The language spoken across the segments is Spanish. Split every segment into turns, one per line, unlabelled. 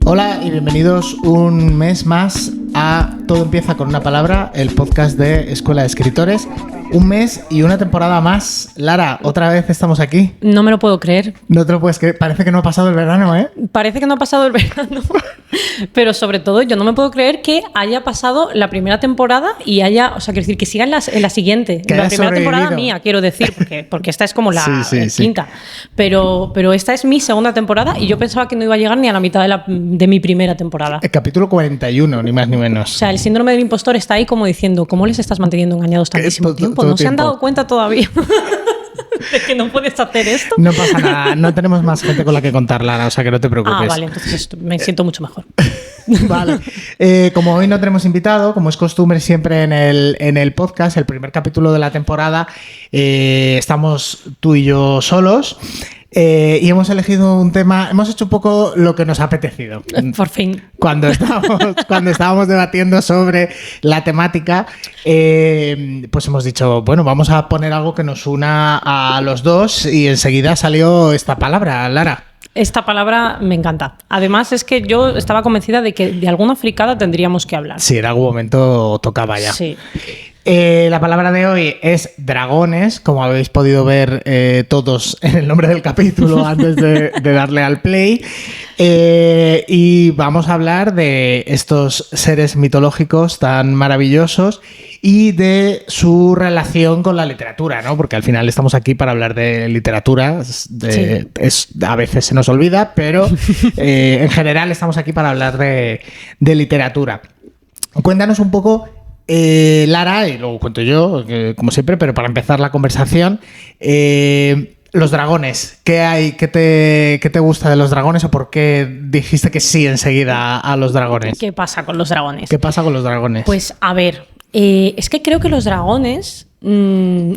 Hola y bienvenidos un mes más a Todo empieza con una palabra, el podcast de Escuela de Escritores. Un mes y una temporada más. Lara, otra vez estamos aquí.
No me lo puedo creer.
No te lo puedes creer. Parece que no ha pasado el verano, ¿eh?
Parece que no ha pasado el verano. Pero sobre todo, yo no me puedo creer que haya pasado la primera temporada y haya... O sea, quiero decir, que siga en la siguiente.
Que
la
haya
primera temporada
sobrevivido.
mía, quiero decir, porque esta es como la
Sí.
quinta. Pero esta es mi segunda temporada y yo pensaba que no iba a llegar ni a la mitad de mi primera temporada.
El capítulo 41, ni más ni
O
menos.
sea, el síndrome del impostor está ahí como diciendo, ¿cómo les estás manteniendo engañados tantísimo tiempo?
Todo
¿No se han
tiempo.
dado cuenta todavía de que no puedes hacer esto?
No pasa nada, no tenemos más gente con la que contar, Lara, o sea que no te preocupes.
Ah, vale, entonces me siento mucho mejor.
Vale. Como hoy no tenemos invitado, como es costumbre siempre en el podcast, el primer capítulo de la temporada, estamos tú y yo solos. Y hemos elegido un tema, hemos hecho un poco lo que nos ha apetecido.
Por fin.
Cuando estábamos debatiendo sobre la temática, pues hemos dicho, bueno, vamos a poner algo que nos una a los dos y enseguida salió esta palabra, Lara.
Esta palabra me encanta. Además, es que yo estaba convencida de que de alguna fricada tendríamos que hablar.
Sí, en algún momento tocaba ya.
Sí.
La palabra de hoy es dragones, como habéis podido ver todos en el nombre del capítulo antes de darle al play. Y vamos a hablar de estos seres mitológicos tan maravillosos y de su relación con la literatura, ¿no? Porque al final estamos aquí para hablar de literatura.
Sí.
A veces se nos olvida, pero en general estamos aquí para hablar de literatura. Cuéntanos un poco... Lara, y luego cuento yo, como siempre, pero para empezar la conversación, los dragones, ¿qué hay? ¿Qué te gusta de los dragones o por qué dijiste que sí enseguida a los dragones?
¿Qué pasa con los dragones?
¿Qué pasa con los dragones?
Pues a ver, es que creo que los dragones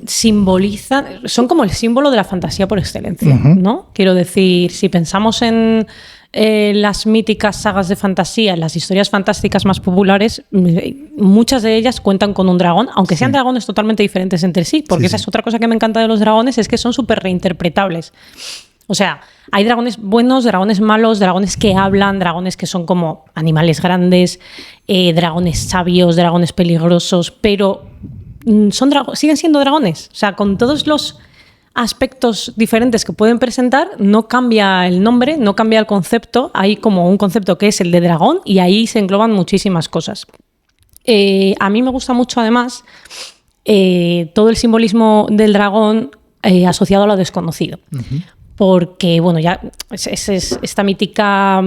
simbolizan, son como el símbolo de la fantasía por excelencia, ¿no? Quiero decir, si pensamos en las míticas sagas de fantasía, las historias fantásticas más populares, muchas de ellas cuentan con un dragón, aunque sean dragones totalmente diferentes entre sí, porque esa es otra cosa que me encanta de los dragones, es que son súper reinterpretables. O sea, hay dragones buenos, dragones malos, dragones que hablan, dragones que son como animales grandes, dragones sabios, dragones peligrosos, pero siguen siendo dragones. O sea, con todos los aspectos diferentes que pueden presentar, no cambia el nombre, no cambia el concepto. Hay como un concepto que es el de dragón y ahí se engloban muchísimas cosas. A mí me gusta mucho, además, todo el simbolismo del dragón asociado a lo desconocido. Porque, bueno, ya es esta mítica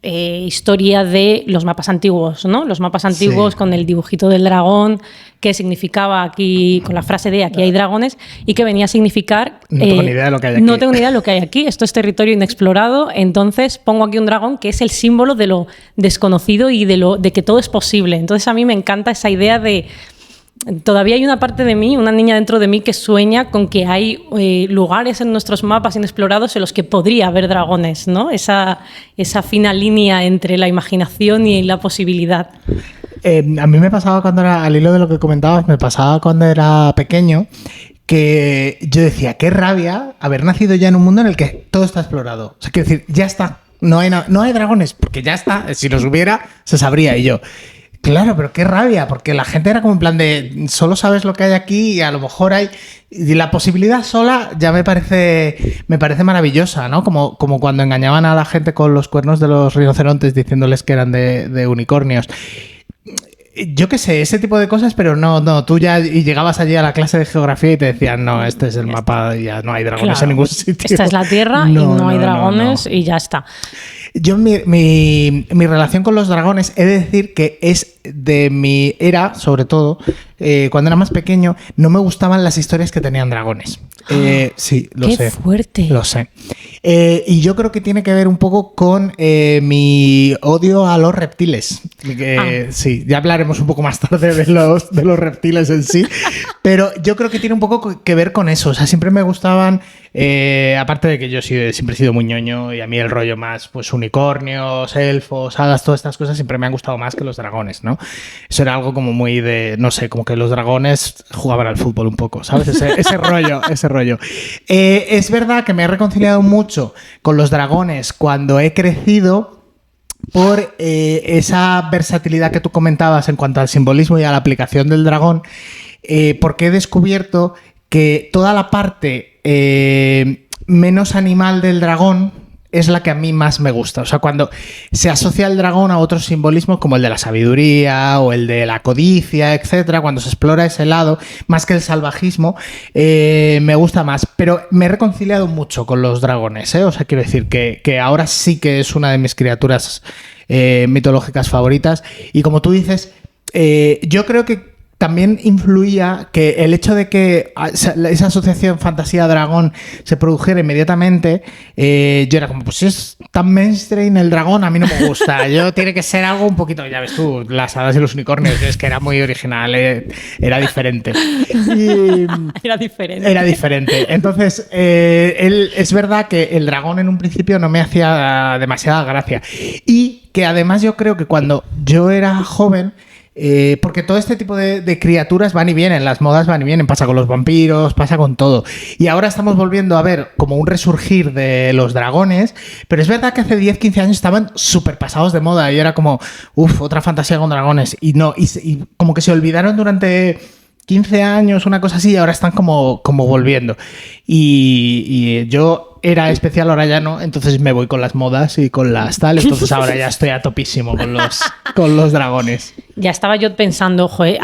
historia de los mapas antiguos, ¿no? Los mapas antiguos con el dibujito del dragón, que significaba aquí, con la frase de aquí hay dragones, y que venía a significar...
No tengo ni idea de lo que hay aquí.
No tengo ni idea de lo que hay aquí, esto es territorio inexplorado, entonces pongo aquí un dragón que es el símbolo de lo desconocido y de que todo es posible. Entonces a mí me encanta esa idea de... Todavía hay una parte de mí, una niña dentro de mí que sueña con que hay lugares en nuestros mapas inexplorados en los que podría haber dragones, ¿no? Esa fina línea entre la imaginación y la posibilidad.
A mí me pasaba cuando era, al hilo de lo que comentabas, me pasaba cuando era pequeño, que yo decía, qué rabia haber nacido ya en un mundo en el que todo está explorado. O sea, quiero decir, ya está, no hay dragones, porque ya está, si los hubiera, se sabría. Y yo... Claro, pero qué rabia, porque la gente era como en plan de solo sabes lo que hay aquí y a lo mejor hay... Y la posibilidad sola ya me parece maravillosa, ¿no? Como cuando engañaban a la gente con los cuernos de los rinocerontes diciéndoles que eran de unicornios. Yo qué sé, ese tipo de cosas, pero no, tú ya y llegabas allí a la clase de geografía y te decían, no, este es el mapa, ya no hay dragones en ningún sitio.
Esta es la Tierra y no hay dragones y ya está.
Yo mi relación con los dragones, he de decir que es de mi era, sobre todo, cuando era más pequeño, no me gustaban las historias que tenían dragones. Sí, lo sé.
¡Qué fuerte!
Lo sé. Y yo creo que tiene que ver un poco con mi odio a los reptiles. Sí, ya hablaremos un poco más tarde de los reptiles en sí, pero yo creo que tiene un poco que ver con eso. O sea, siempre me gustaban, aparte de que yo siempre he sido muy ñoño y a mí el rollo más, pues unicornios, elfos, hadas, todas estas cosas siempre me han gustado más que los dragones, ¿no? Eso era algo como muy de, no sé, como que los dragones jugaban al fútbol un poco, ¿sabes? Ese rollo. Es verdad que me he reconciliado mucho con los dragones cuando he crecido, por esa versatilidad que tú comentabas en cuanto al simbolismo y a la aplicación del dragón, porque he descubierto que toda la parte menos animal del dragón es la que a mí más me gusta. O sea, cuando se asocia el dragón a otros simbolismos como el de la sabiduría o el de la codicia, etcétera, cuando se explora ese lado, más que el salvajismo, me gusta más. Pero me he reconciliado mucho con los dragones, ¿eh? O sea, quiero decir que ahora sí que es una de mis criaturas mitológicas favoritas. Y como tú dices, yo creo que también influía que el hecho de que esa asociación fantasía-dragón se produjera inmediatamente, yo era como, pues si es tan mainstream el dragón, a mí no me gusta. Yo tiene que ser algo un poquito, ya ves tú, las hadas y los unicornios, es que era muy original, era diferente.
Era diferente.
Era diferente. Entonces, es verdad que el dragón en un principio no me hacía demasiada gracia. Y que además yo creo que cuando yo era joven, porque todo este tipo de criaturas van y vienen, las modas van y vienen, pasa con los vampiros, pasa con todo. Y ahora estamos volviendo a ver como un resurgir de los dragones, pero es verdad que hace 10, 15 años estaban súper pasados de moda y era como, otra fantasía con dragones. Y no, y como que se olvidaron durante 15 años, una cosa así, y ahora están como volviendo. Y yo era especial, ahora ya no, entonces me voy con las modas y con las tal, entonces ahora ya estoy a topísimo con los dragones.
Ya estaba yo pensando, joder,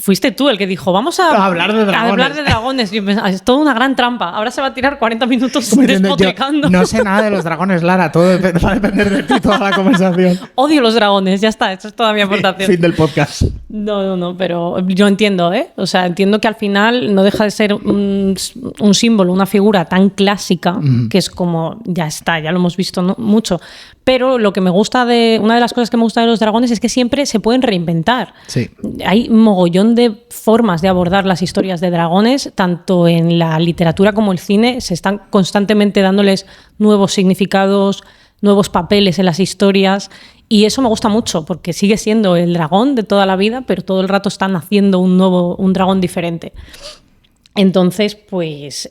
fuiste tú el que dijo, vamos a
hablar de dragones.
A hablar de dragones. Yo pensaba, es toda una gran trampa. Ahora se va a tirar 40 minutos despotricando.
No sé nada de los dragones, Lara, todo va a depender de ti toda la conversación.
Odio los dragones, ya está, esa es toda mi aportación.
Fin del podcast.
No, pero yo entiendo, ¿eh? O sea, entiendo que al final no deja de ser un símbolo, una figura tan clásica, que es como, ya está, ya lo hemos visto mucho. Pero lo que me gusta una de las cosas que me gusta de los dragones es que siempre se pueden reinventar.
Sí.
Hay mogollón de formas de abordar las historias de dragones, tanto en la literatura como el cine. Se están constantemente dándoles nuevos significados, nuevos papeles en las historias. Y eso me gusta mucho, porque sigue siendo el dragón de toda la vida, pero todo el rato están haciendo un dragón diferente. Entonces, pues,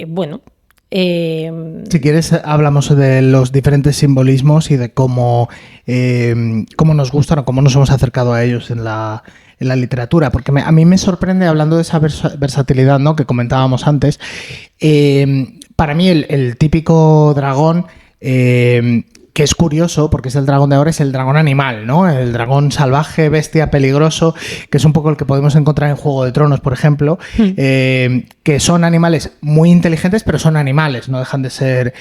bueno...
Si quieres, hablamos de los diferentes simbolismos y de cómo nos gustan o cómo nos hemos acercado a ellos en la literatura, porque a mí me sorprende, hablando de esa versatilidad, ¿no?, que comentábamos antes. Para mí el típico dragón, que es curioso porque es el dragón de ahora, es el dragón animal, ¿no? El dragón salvaje, bestia, peligroso, que es un poco el que podemos encontrar en Juego de Tronos, por ejemplo, que son animales muy inteligentes, pero son animales, no dejan de ser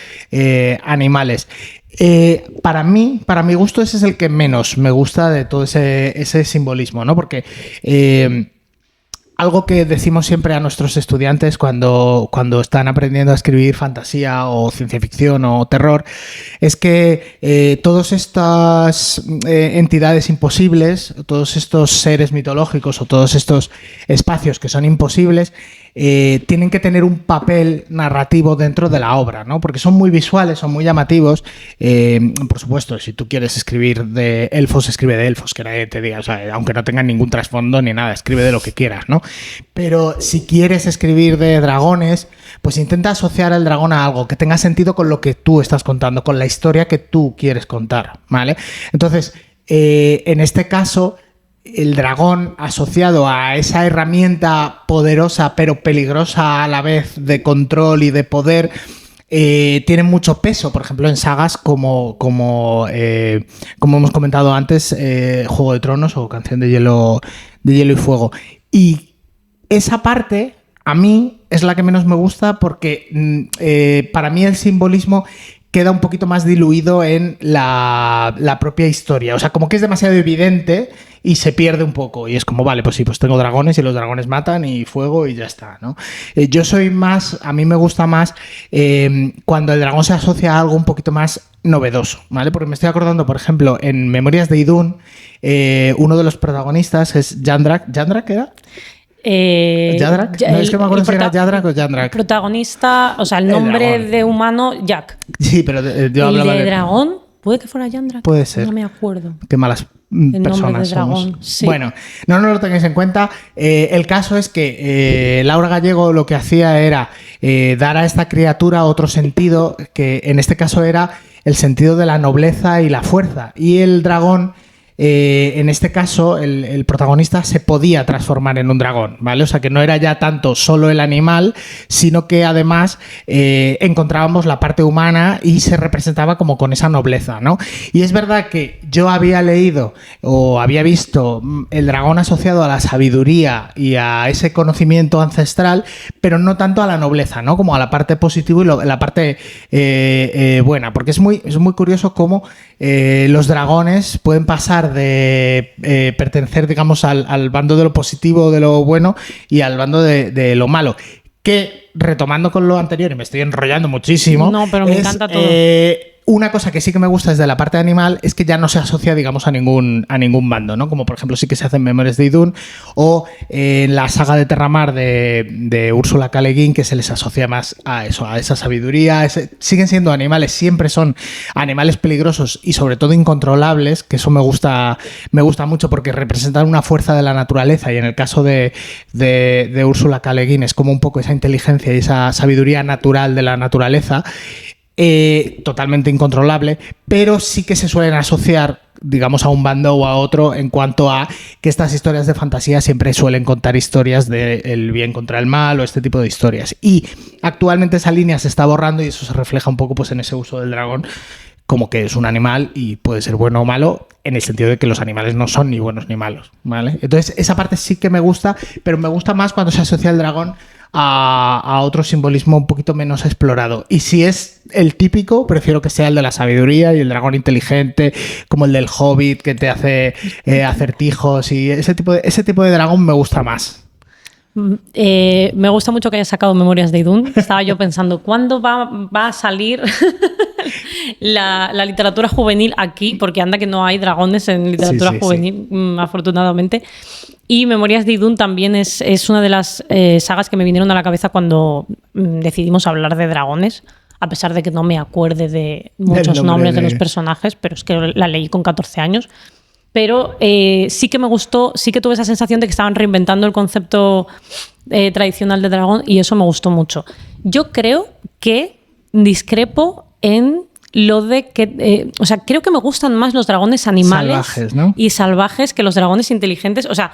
animales. Para mi gusto, ese es el que menos me gusta de todo ese simbolismo, ¿no? Porque algo que decimos siempre a nuestros estudiantes cuando están aprendiendo a escribir fantasía o ciencia ficción o terror es que todas estas entidades imposibles, todos estos seres mitológicos o todos estos espacios que son imposibles, tienen que tener un papel narrativo dentro de la obra, ¿no? Porque son muy visuales, son muy llamativos. Por supuesto, si tú quieres escribir de elfos, escribe de elfos, que nadie te diga, o sea, aunque no tengan ningún trasfondo ni nada, escribe de lo que quieras, ¿no? Pero si quieres escribir de dragones, pues intenta asociar al dragón a algo que tenga sentido con lo que tú estás contando, con la historia que tú quieres contar, ¿vale? Entonces, en este caso, el dragón asociado a esa herramienta poderosa pero peligrosa a la vez de control y de poder, tiene mucho peso, por ejemplo, en sagas como hemos comentado antes, Juego de Tronos o Canción de Hielo y Fuego. Y esa parte a mí es la que menos me gusta porque para mí el simbolismo queda un poquito más diluido en la propia historia. O sea, como que es demasiado evidente y se pierde un poco. Y es como, vale, pues sí, pues tengo dragones y los dragones matan y fuego y ya está, ¿no? Yo soy más, a mí me gusta más cuando el dragón se asocia a algo un poquito más novedoso, ¿vale? Porque me estoy acordando, por ejemplo, en Memorias de Idún, uno de los protagonistas es Jandrak. ¿Jandrak era? ¿Jadrak? No, es que me acuerdo si era Jadrak o Jandrak.
Protagonista, o sea, el nombre de humano, Jack.
Sí, pero yo hablaba
de dragón, puede que fuera Jandrak.
Puede ser.
No me acuerdo.
Qué malas personas somos.
Sí.
Bueno, no lo tengáis en cuenta. El caso es que Laura Gallego lo que hacía era dar a esta criatura otro sentido, que en este caso era el sentido de la nobleza y la fuerza. Y el dragón, en este caso, el protagonista se podía transformar en un dragón, ¿vale? O sea, que no era ya tanto solo el animal, sino que además encontrábamos la parte humana y se representaba como con esa nobleza, ¿no? Y es verdad que yo había leído o había visto el dragón asociado a la sabiduría y a ese conocimiento ancestral, pero no tanto a la nobleza, ¿no? Como a la parte positiva y la parte buena, porque es muy curioso cómo los dragones pueden pasar de pertenecer, digamos, al bando de lo positivo, de lo bueno, y al bando de lo malo. Que, retomando con lo anterior, y me estoy enrollando muchísimo...
No, pero me encanta todo.
Una cosa que sí que me gusta desde la parte animal es que ya no se asocia, digamos, a ningún bando, ¿no? Como por ejemplo sí que se hace en Memorias de Idún o en la saga de Terramar de Úrsula K. Le Guin, que se les asocia más a eso, a esa sabiduría. Siguen siendo animales, siempre son animales peligrosos y sobre todo incontrolables, que eso me gusta mucho porque representan una fuerza de la naturaleza, y en el caso de Úrsula K. Le Guin es como un poco esa inteligencia y esa sabiduría natural de la naturaleza. Totalmente incontrolable, pero sí que se suelen asociar, digamos, a un bando o a otro, en cuanto a que estas historias de fantasía siempre suelen contar historias del bien contra el mal o este tipo de historias. Y actualmente esa línea se está borrando y eso se refleja un poco pues en ese uso del dragón como que es un animal y puede ser bueno o malo, en el sentido de que los animales no son ni buenos ni malos, ¿vale? Entonces esa parte sí que me gusta, pero me gusta más cuando se asocia el dragón a otro simbolismo un poquito menos explorado. Y si es el típico, prefiero que sea el de la sabiduría y el dragón inteligente, como el del Hobbit, que te hace acertijos, y ese tipo de dragón me gusta más.
Me gusta mucho que hayas sacado Memorias de Idún. Estaba yo pensando, ¿cuándo va a salir la literatura juvenil aquí? Porque anda que no hay dragones en literatura juvenil, afortunadamente. Y Memorias de Idún también es una de las sagas que me vinieron a la cabeza cuando decidimos hablar de dragones, a pesar de que no me acuerde de muchos nombres de los personajes, pero es que la leí con 14 años. Pero sí que me gustó, sí que tuve esa sensación de que estaban reinventando el concepto tradicional de dragón, y eso me gustó mucho. Yo creo que discrepo en lo de que... o sea, creo que me gustan más los dragones animales
salvajes, ¿no?
Y salvajes que los dragones inteligentes. O sea,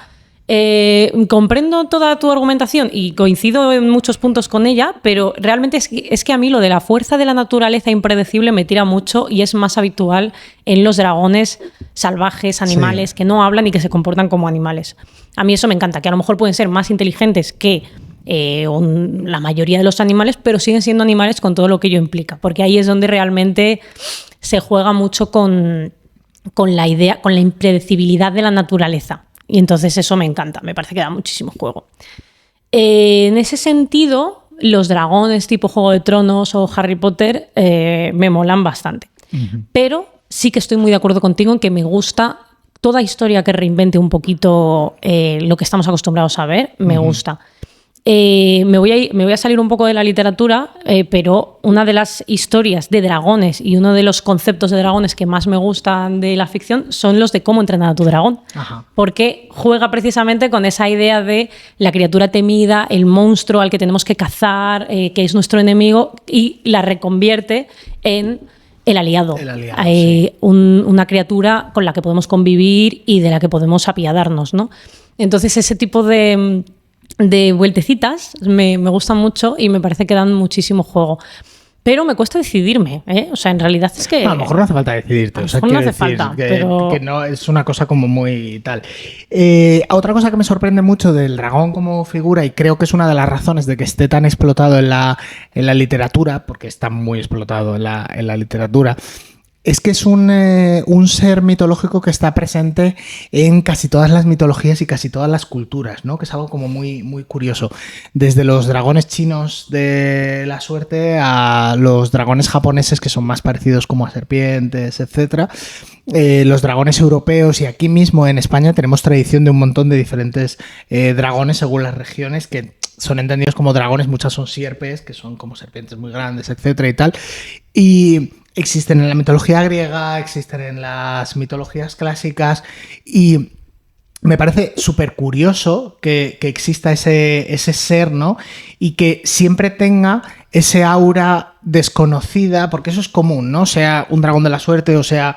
comprendo toda tu argumentación y coincido en muchos puntos con ella, pero realmente es que a mí lo de la fuerza de la naturaleza impredecible me tira mucho, y es más habitual en los dragones salvajes, animales, que no hablan y que se comportan como animales. A mí eso me encanta, que a lo mejor pueden ser más inteligentes que la mayoría de los animales, pero siguen siendo animales con todo lo que ello implica, porque ahí es donde realmente se juega mucho con la idea, con la impredecibilidad de la naturaleza. Y entonces eso me encanta, me parece que da muchísimo juego. En ese sentido, los dragones tipo Juego de Tronos o Harry Potter me molan bastante. Uh-huh. Pero sí que estoy muy de acuerdo contigo en que me gusta toda historia que reinvente un poquito lo que estamos acostumbrados a ver, me gusta. Me voy a salir un poco de la literatura, pero una de las historias de dragones y uno de los conceptos de dragones que más me gustan de la ficción son los de Cómo entrenar a tu dragón. Ajá. Porque juega precisamente con esa idea de la criatura temida, el monstruo al que tenemos que cazar, que es nuestro enemigo, y la reconvierte en el aliado. Sí. Una criatura con la que podemos convivir y de la que podemos apiadarnos, ¿no? Entonces ese tipo de vueltecitas me gustan mucho y me parece que dan muchísimo juego. Pero me cuesta decidirme, ¿eh? O sea, en realidad es que...
A lo mejor no hace falta decidirte.
A lo mejor no hace falta, pero...
que no es una cosa como muy tal. Otra cosa que me sorprende mucho del dragón como figura, y creo que es una de las razones de que esté tan explotado en la literatura, porque está muy explotado en la literatura, es que es un ser mitológico que está presente en casi todas las mitologías y casi todas las culturas, ¿no? Que es algo como muy, muy curioso. Desde los dragones chinos de la suerte a los dragones japoneses, que son más parecidos como a serpientes, etc. Los dragones europeos, y aquí mismo en España tenemos tradición de un montón de diferentes dragones según las regiones, que son entendidos como dragones. Muchas son sierpes, que son como serpientes muy grandes, etcétera y tal. Y existen en la mitología griega, existen en las mitologías clásicas, y me parece súper curioso que exista ese ser, ¿no? Y que siempre tenga ese aura desconocida, porque eso es común, ¿no? Sea un dragón de la suerte o sea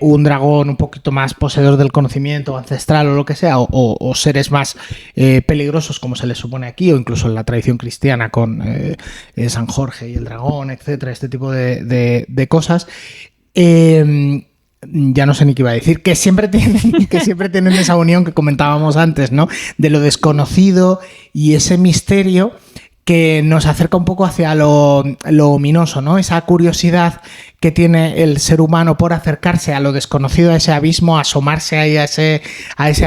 un dragón un poquito más poseedor del conocimiento ancestral o lo que sea, o seres más peligrosos como se les supone aquí, o incluso en la tradición cristiana con San Jorge y el dragón, etcétera, este tipo de cosas. Ya no sé ni qué iba a decir, que siempre tienen esa unión que comentábamos antes, ¿no? De lo desconocido y ese misterio que nos acerca un poco hacia lo ominoso, ¿no? Esa curiosidad que tiene el ser humano por acercarse a lo desconocido, a ese abismo, asomarse ahí a ese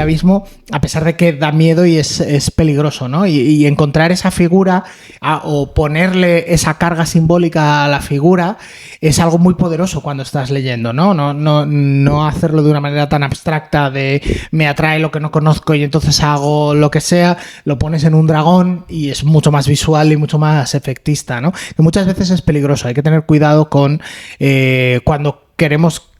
abismo, a pesar de que da miedo y es peligroso, ¿no? Y encontrar esa figura o ponerle esa carga simbólica a la figura es algo muy poderoso cuando estás leyendo, ¿no? No hacerlo de una manera tan abstracta de me atrae lo que no conozco y entonces hago lo que sea, lo pones en un dragón y es mucho más visual y mucho más efectista, ¿no? Que muchas veces es peligroso, hay que tener cuidado con cuando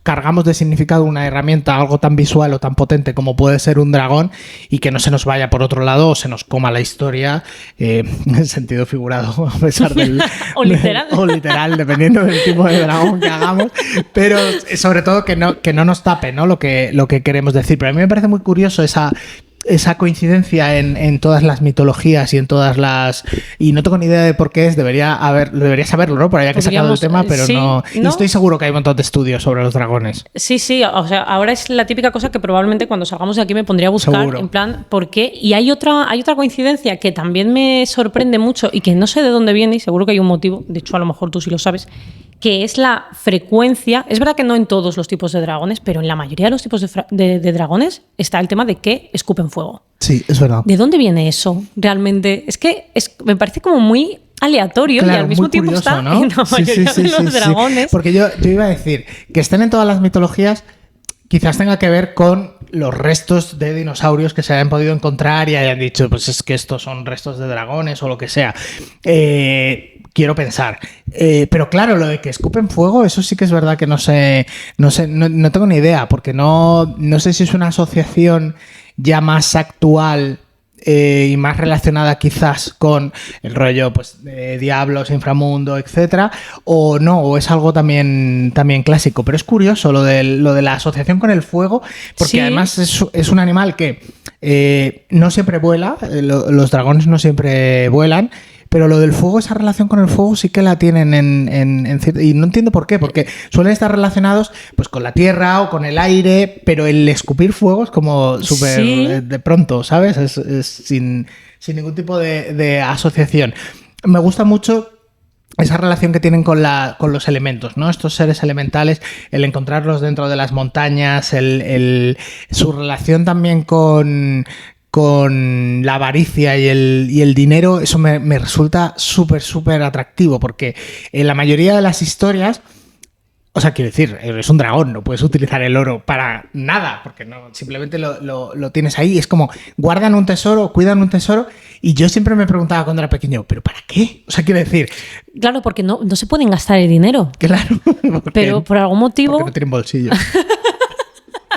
cargamos de significado una herramienta, algo tan visual o tan potente como puede ser un dragón, y que no se nos vaya por otro lado o se nos coma la historia en sentido figurado, a pesar del...
o literal.
O literal, dependiendo del tipo de dragón que hagamos, pero sobre todo que no nos tape, ¿no? lo que queremos decir. Pero a mí me parece muy curioso esa coincidencia en todas las mitologías y en todas las... Y no tengo ni idea de por qué es, debería saberlo, ¿no? Por allá que he sacado el tema, pero
sí,
no... Y estoy seguro que hay un montón de estudios sobre los dragones.
Sí, o sea, ahora es la típica cosa que probablemente cuando salgamos de aquí me pondría a buscar, seguro. En plan, ¿por qué? Y hay otra coincidencia que también me sorprende mucho y que no sé de dónde viene, y seguro que hay un motivo, de hecho a lo mejor tú sí lo sabes, que es la frecuencia. Es verdad que no en todos los tipos de dragones, pero en la mayoría de los tipos de dragones está el tema de que escupen fuego.
Sí, es verdad.
¿De dónde viene eso realmente? Es que me parece como muy aleatorio, claro, y al mismo tiempo curioso, está, ¿no? En la mayoría de los dragones.
Sí. Porque yo iba a decir que estén en todas las mitologías quizás tenga que ver con los restos de dinosaurios que se hayan podido encontrar y hayan dicho, pues es que estos son restos de dragones o lo que sea. Quiero pensar. Pero claro, lo de que escupen fuego, eso sí que es verdad que no tengo ni idea, porque no sé si es una asociación ya más actual y más relacionada quizás con el rollo pues de diablos, inframundo, etcétera, o no, o es algo también clásico. Pero es curioso lo de la asociación con el fuego, porque sí. Además es un animal que no siempre vuela, los dragones no siempre vuelan, pero lo del fuego, esa relación con el fuego sí que la tienen y no entiendo por qué, porque suelen estar relacionados pues con la tierra o con el aire, pero el escupir fuego es como súper sí. De pronto, ¿sabes? Es sin ningún tipo de asociación. Me gusta mucho esa relación que tienen con los elementos, ¿no? Estos seres elementales, el encontrarlos dentro de las montañas, su relación también con la avaricia y el dinero, eso me resulta súper atractivo, porque en la mayoría de las historias, o sea, quiero decir, es un dragón, no puedes utilizar el oro para nada, porque no, simplemente lo tienes ahí. Es como, guardan un tesoro, cuidan un tesoro, y yo siempre me preguntaba cuando era pequeño, ¿pero para qué? O sea, quiero decir...
Claro, porque no se pueden gastar el dinero.
Claro.
Pero por algún motivo...
Porque no tienen bolsillo.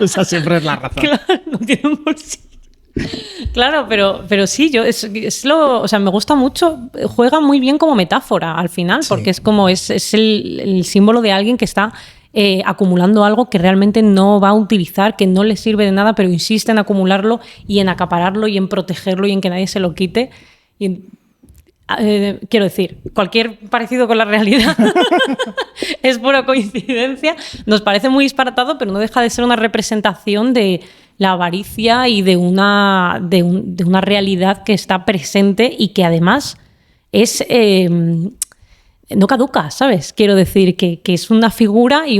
Esa siempre es la razón.
Claro, no tienen bolsillo. Claro, pero sí, o sea, me gusta mucho, juega muy bien como metáfora al final, sí. Porque es como es el símbolo de alguien que está acumulando algo que realmente no va a utilizar, que no le sirve de nada, pero insiste en acumularlo y en acapararlo y en protegerlo y en que nadie se lo quite. Quiero decir, cualquier parecido con la realidad es pura coincidencia. Nos parece muy disparatado, pero no deja de ser una representación de la avaricia y de una realidad que está presente y que además es no caduca, ¿sabes? Quiero decir que es una figura y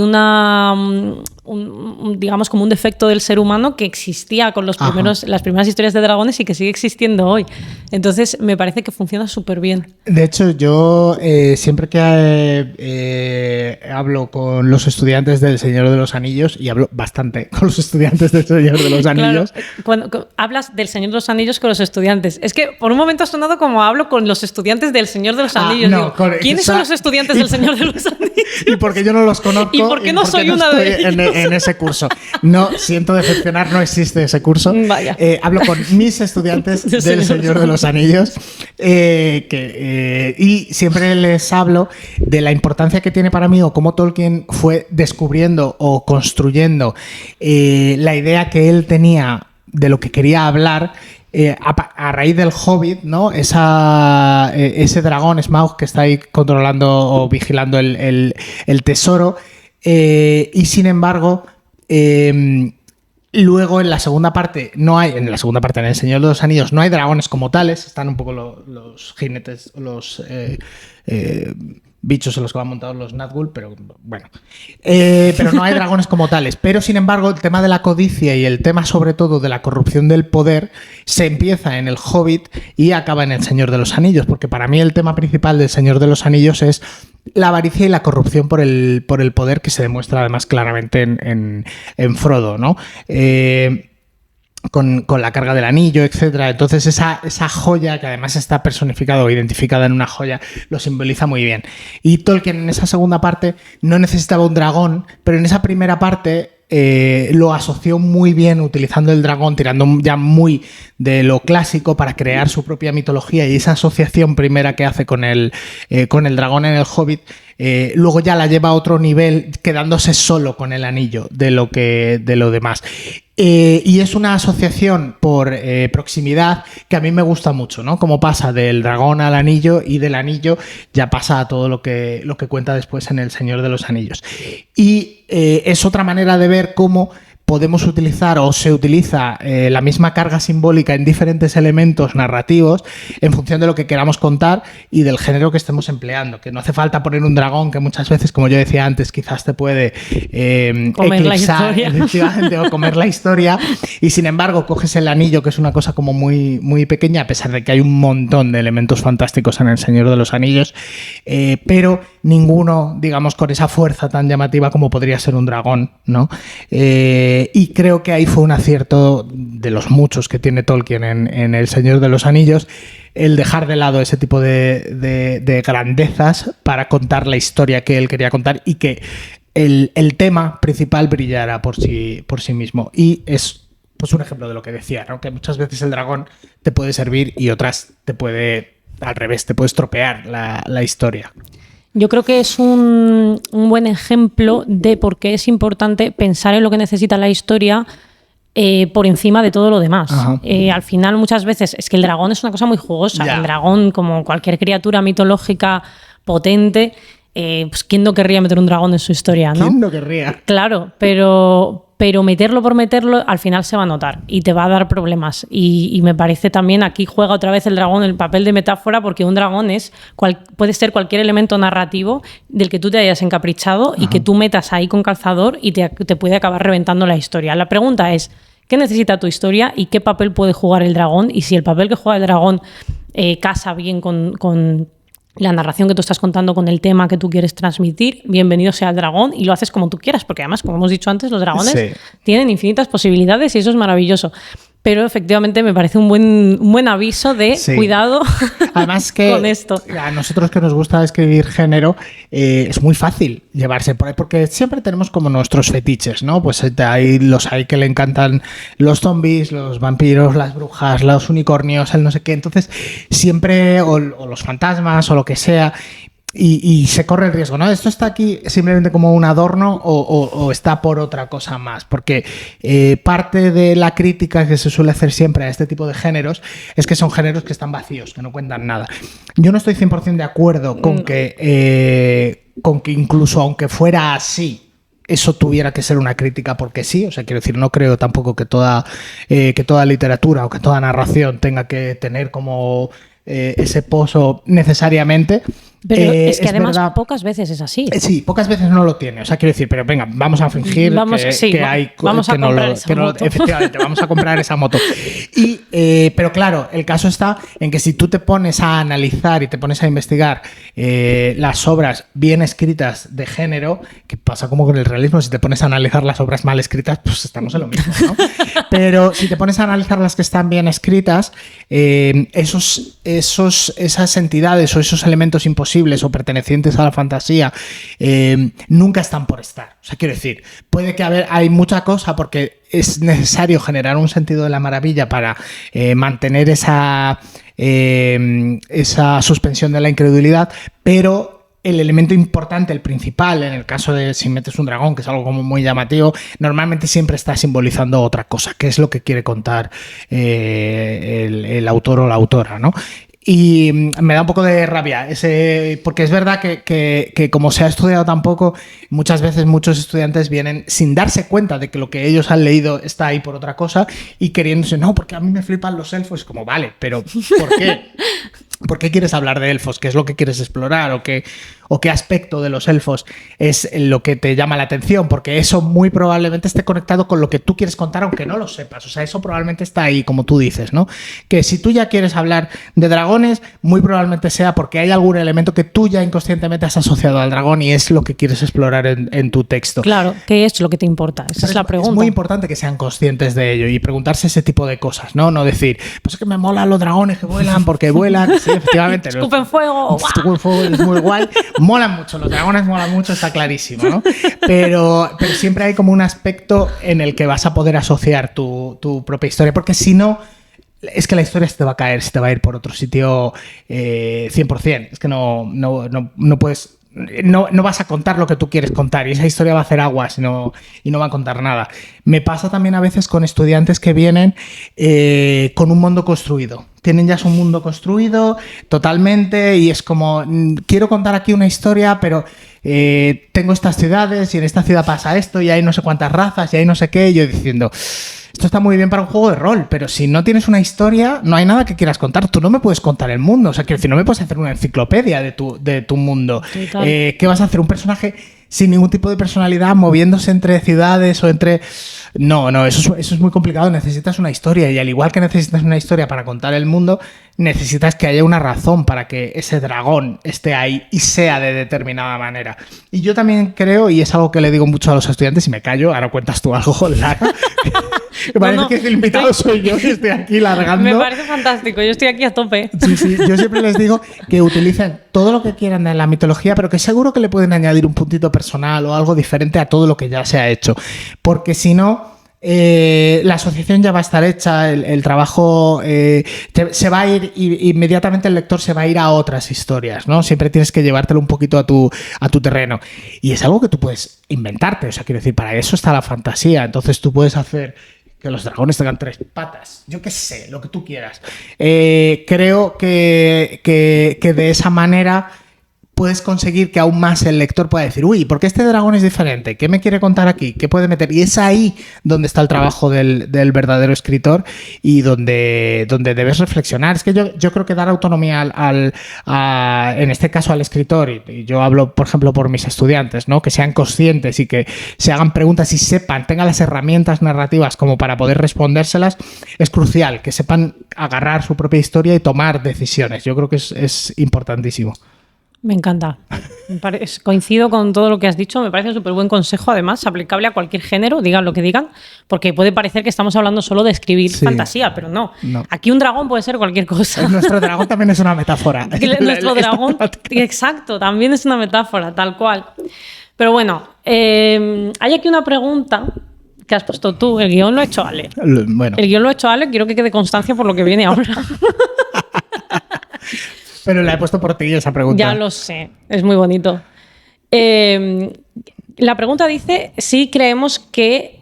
digamos como un defecto del ser humano que existía con las primeras historias de dragones y que sigue existiendo hoy. Entonces me parece que funciona súper bien.
De hecho, yo siempre que hablo con los estudiantes del Señor de los Anillos, y hablo bastante con los estudiantes del Señor de los Anillos...
Claro, cuando hablas del Señor de los Anillos con los estudiantes, es que por un momento ha sonado como hablo con los estudiantes del Señor de los Anillos.
No,
¿quiénes son los estudiantes del Señor de los Anillos?
Y porque yo no los conozco.
¿Y por qué no soy una de ellos?
en ese curso. No, siento decepcionar, no existe ese curso.
Vaya.
Hablo con mis estudiantes del Señor de los Anillos y siempre les hablo de la importancia que tiene para mí o cómo Tolkien fue descubriendo o construyendo la idea que él tenía de lo que quería hablar a raíz del Hobbit, ¿no? Ese dragón Smaug que está ahí controlando o vigilando el tesoro y sin embargo luego en la segunda parte en El Señor de los Anillos no hay dragones como tales, están un poco los jinetes, los bichos en los que van montados los Nazgûl, pero bueno. Pero no hay dragones como tales. Pero, sin embargo, el tema de la codicia y el tema, sobre todo, de la corrupción del poder se empieza en El Hobbit y acaba en El Señor de los Anillos, porque para mí el tema principal del Señor de los Anillos es la avaricia y la corrupción por el poder, que se demuestra además claramente en Frodo, ¿no? Con la carga del anillo, etcétera. Entonces esa joya, que además está personificada o identificada en una joya, lo simboliza muy bien. Y Tolkien en esa segunda parte no necesitaba un dragón, pero en esa primera parte lo asoció muy bien utilizando el dragón, tirando ya muy de lo clásico para crear su propia mitología, y esa asociación primera que hace con el dragón en el Hobbit luego ya la lleva a otro nivel, quedándose solo con el anillo de lo demás. Y es una asociación por proximidad que a mí me gusta mucho, ¿no? Como pasa del dragón al anillo y del anillo ya pasa a todo lo que cuenta después en El Señor de los Anillos. Y es otra manera de ver cómo podemos utilizar o se utiliza la misma carga simbólica en diferentes elementos narrativos en función de lo que queramos contar y del género que estemos empleando. Que no hace falta poner un dragón que muchas veces, como yo decía antes, quizás te puede
comer
eclipsar, efectivamente, o comer la historia, y sin embargo coges el anillo, que es una cosa como muy, muy pequeña, a pesar de que hay un montón de elementos fantásticos en El Señor de los Anillos, pero ninguno, digamos, con esa fuerza tan llamativa como podría ser un dragón, ¿no? Y creo que ahí fue un acierto de los muchos que tiene Tolkien en El Señor de los Anillos, el dejar de lado ese tipo de grandezas para contar la historia que él quería contar y que el tema principal brillara por sí mismo. Y es pues un ejemplo de lo que decía, ¿no? Que muchas veces el dragón te puede servir y otras te puede, al revés, te puede estropear la historia.
Yo creo que es un buen ejemplo de por qué es importante pensar en lo que necesita la historia por encima de todo lo demás. Al final, muchas veces, es que el dragón es una cosa muy jugosa. Ya. El dragón, como cualquier criatura mitológica potente, pues ¿quién no querría meter un dragón en su historia, no?
¿Quién no querría?
Claro, pero meterlo por meterlo al final se va a notar y te va a dar problemas. Y me parece también, aquí juega otra vez el dragón el papel de metáfora, porque un dragón puede ser cualquier elemento narrativo del que tú te hayas encaprichado y que tú metas ahí con calzador y te puede acabar reventando la historia. La pregunta es, ¿qué necesita tu historia y qué papel puede jugar el dragón? Y si el papel que juega el dragón casa bien con la narración que tú estás contando, con el tema que tú quieres transmitir, bienvenido sea el dragón, y lo haces como tú quieras, porque además, como hemos dicho antes, los dragones tienen infinitas posibilidades y eso es maravilloso. Pero efectivamente me parece un buen aviso de cuidado. Además que con esto.
A nosotros que nos gusta escribir género, es muy fácil llevarse por ahí, porque siempre tenemos como nuestros fetiches, ¿no? Pues hay que le encantan los zombies, los vampiros, las brujas, los unicornios, el no sé qué. Entonces siempre, o los fantasmas o lo que sea. Y se corre el riesgo, ¿no? ¿Esto está aquí simplemente como un adorno o está por otra cosa más? Porque parte de la crítica que se suele hacer siempre a este tipo de géneros es que son géneros que están vacíos, que no cuentan nada. Yo no estoy 100% de acuerdo con que incluso aunque fuera así, eso tuviera que ser una crítica porque sí. O sea, quiero decir, no creo tampoco que toda literatura o que toda narración tenga que tener como ese pozo necesariamente.
Pero es que además verdad, pocas veces es así.
Sí, pocas veces no lo tiene. O sea, quiero decir, pero venga, vamos a fingir que hay...
Vamos a comprar esa moto.
Efectivamente, vamos a comprar esa moto. Pero claro, el caso está en que si tú te pones a analizar y te pones a investigar las obras bien escritas de género, que pasa como con el realismo, si te pones a analizar las obras mal escritas, pues estamos en lo mismo, ¿no? Pero si te pones a analizar las que están bien escritas, esas entidades o esos elementos imposibles posibles o pertenecientes a la fantasía, nunca están por estar. O sea, quiero decir, puede que hay mucha cosa porque es necesario generar un sentido de la maravilla para mantener esa suspensión de la incredulidad, pero el elemento importante, el principal, en el caso de si metes un dragón, que es algo como muy llamativo, normalmente siempre está simbolizando otra cosa, que es lo que quiere contar el autor o la autora, ¿no? Y me da un poco de rabia, porque es verdad que como se ha estudiado tan poco, muchas veces muchos estudiantes vienen sin darse cuenta de que lo que ellos han leído está ahí por otra cosa y queriéndose, no, porque a mí me flipan los elfos. Como, vale, pero ¿por qué? ¿Por qué quieres hablar de elfos? ¿Qué es lo que quieres explorar? ¿O qué aspecto de los elfos es lo que te llama la atención? Porque eso muy probablemente esté conectado con lo que tú quieres contar, aunque no lo sepas. O sea, eso probablemente está ahí, como tú dices, ¿no? Que si tú ya quieres hablar de dragones, muy probablemente sea porque hay algún elemento que tú ya inconscientemente has asociado al dragón y es lo que quieres explorar en tu texto.
Claro, ¿qué es lo que te importa? Esa es la pregunta.
Es muy importante que sean conscientes de ello y preguntarse ese tipo de cosas, ¿no? No decir, pues es que me molan los dragones que vuelan porque vuelan. Sí, efectivamente.
Escupen fuego.
Escupen fuego, es muy guay. Molan mucho, los dragones molan mucho, está clarísimo, ¿no? Pero siempre hay como un aspecto en el que vas a poder asociar tu propia historia, porque si no, es que la historia se te va a caer, se te va a ir por otro sitio 100%. Es que no puedes... No vas a contar lo que tú quieres contar y esa historia va a hacer aguas y no va a contar nada. Me pasa también a veces con estudiantes que vienen con un mundo construido. Tienen ya su mundo construido totalmente y es como, quiero contar aquí una historia, pero tengo estas ciudades y en esta ciudad pasa esto y hay no sé cuántas razas y hay no sé qué. Y yo diciendo... Esto está muy bien para un juego de rol, pero si no tienes una historia, no hay nada que quieras contar. Tú no me puedes contar el mundo. O sea, quiero decir, no me puedes hacer una enciclopedia de tu mundo. ¿Qué vas a hacer? ¿Un personaje sin ningún tipo de personalidad moviéndose entre ciudades o entre...? No, eso es muy complicado. Necesitas una historia y al igual que necesitas una historia para contar el mundo, necesitas que haya una razón para que ese dragón esté ahí y sea de determinada manera. Y yo también creo, y es algo que le digo mucho a los estudiantes, y me callo, ahora cuentas tú algo, Lara. Me parece que el invitado soy yo que estoy aquí largando.
Me parece fantástico, yo estoy aquí a tope.
Sí, yo siempre les digo que utilicen todo lo que quieran de la mitología, pero que seguro que le pueden añadir un puntito personal o algo diferente a todo lo que ya se ha hecho. Porque si no, la asociación ya va a estar hecha, el trabajo se va a ir, inmediatamente el lector se va a ir a otras historias, ¿no? Siempre tienes que llevártelo un poquito a tu terreno. Y es algo que tú puedes inventarte, o sea, quiero decir, para eso está la fantasía. Entonces tú puedes hacer que los dragones tengan 3 patas, yo qué sé, lo que tú quieras. Creo que de esa manera puedes conseguir que aún más el lector pueda decir, uy, ¿por qué este dragón es diferente? ¿Qué me quiere contar aquí? ¿Qué puede meter? Y es ahí donde está el trabajo del verdadero escritor y donde debes reflexionar. Es que yo creo que dar autonomía en este caso al escritor, y yo hablo, por ejemplo, por mis estudiantes, ¿no? Que sean conscientes y que se hagan preguntas y sepan, tengan las herramientas narrativas como para poder respondérselas, es crucial, que sepan agarrar su propia historia y tomar decisiones. Yo creo que es importantísimo.
Me encanta. Coincido con todo lo que has dicho. Me parece un súper buen consejo, además, aplicable a cualquier género, digan lo que digan, porque puede parecer que estamos hablando solo de escribir fantasía, pero no. Aquí un dragón puede ser cualquier cosa.
Nuestro dragón también es una metáfora.
Nuestro dragón, exacto, también es una metáfora, tal cual. Pero bueno, hay aquí una pregunta que has puesto tú. El guión lo ha hecho Ale.
Bueno.
El guión lo ha hecho Ale, quiero que quede constancia por lo que viene ahora.
Pero la he puesto por ti esa pregunta.
Ya lo sé, es muy bonito. La pregunta dice si creemos que